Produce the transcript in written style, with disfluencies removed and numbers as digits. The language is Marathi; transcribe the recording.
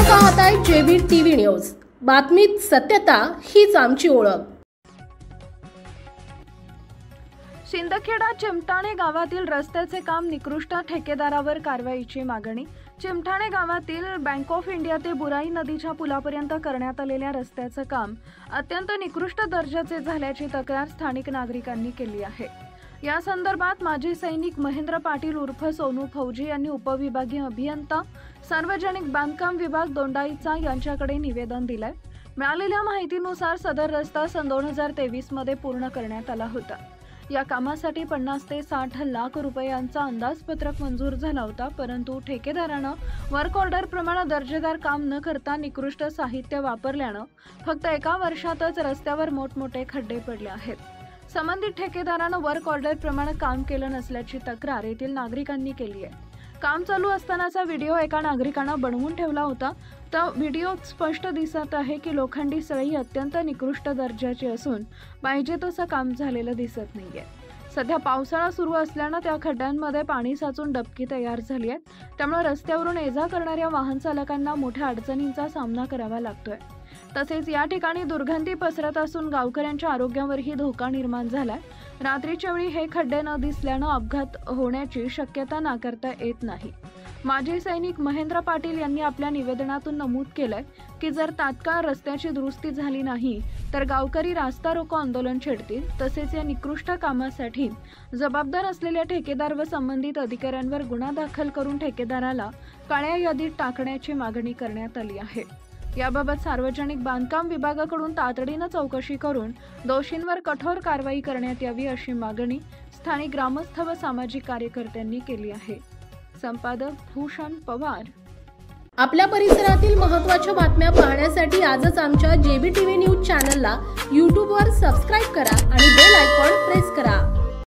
पाहताय जेबी टीव्ही न्यूज। बातमीत सत्यता हीच आमची ओळख। शिंदखेडा चिमटाणे गावातील रस्त्याचे काम निकृष्ट, ठेकेदारावर कारवाईची मागणी। चिमटाणे गावातील बँक ऑफ इंडिया ते बुराई नदीच्या पुलापर्यंत करण्यात आलेल्या रस्त्याचे काम अत्यंत निकृष्ट दर्जाचे झाल्याची तक्रार स्थानिक नागरिकांनी केली आहे। या संदर्भात माजी सैनिक महेंद्र पाटील उर्फ सोनू फौजी यांनी उपविभागीय अभियंता सार्वजनिक बांधकाम विभाग दोंडाईचा यांच्याकडे निवेदन दिले। मिळालेल्या माहितीनुसार सदर रस्ता सन 2023 मध्ये पूर्ण करण्यात आला होता। या कामासाठी 50 ते 60 लाख रुपयांचा अंदाजपत्रक मंजूर झाला होता, परंतु ठेकेदाराने वर्क ऑर्डर प्रमाणे दर्जेदार काम न करता निकृष्ट साहित्य वापरल्याने फक्त एका वर्षातच रस्त्यावर मोठमोठे खड्डे पडले आहेत। संबंधित ठेकेदाराने वर्क ऑर्डर प्रमाणे काम केले नसल्याची तक्रार येथील नागरिकांनी केली आहे। काम चालू असतानाचा व्हिडिओ एका नागरिकाने बनवून ठेवला होता। त्या व्हिडिओत स्पष्ट दिसत आहे की लोखंडी सळई अत्यंत निकृष्ट दर्जाची असून पाहिजे तसं काम झालेलं दिसत नाहीये। सध्या पावसाळा सुरू असल्याने त्या खड्ड्यांमध्ये पाणी साचून डबकी तयार झाली आहे, त्यामुळे रस्त्यावरून ये-जा करणाऱ्या वाहन चालकांना मोठ्या अडचणींचा सामना करावा लागतोय। तसेच या ठिकाणी दुर्गंधी पसरत असून गावकऱ्यांच्या आरोग्यावरही धोका निर्माण झालाय। रात्रीच्या वेळी हे खड्डे न दिसल्याने अपघात होण्याची शक्यता नाकारता येत नाही। माजी सैनिक महेंद्र पाटील यांनी आपल्या निवेदनातून नमूद केलंय की जर तात्काळ रस्त्याची दुरुस्ती झाली नाही तर गावकरी रास्ता रोको आंदोलन छेडतील। तसेच या निकृष्ट कामासाठी जबाबदार असलेल्या ठेकेदार व संबंधित अधिकाऱ्यांवर गुन्हा दाखल करून ठेकेदाराला काळ्या यादीत टाकण्याची मागणी करण्यात आली आहे। याबाबत सार्वजनिक बांधकाम विभागाकडून तातडीने चौकशी करून दोषींवर कठोर कारवाई करण्यात यावी अशी मागणी स्थानिक ग्रामस्थ व सामाजिक कार्यकर्त्यांनी केली आहे। संपादक भूषण पवार। आपल्या परिसरातील महत्त्वाच्या बातम्या पाहण्यासाठी आजच आमच्या जेबी टीव्ही न्यूज चॅनलला YouTube वर सबस्क्राइब करा आणि बेल आयकॉन प्रेस करा।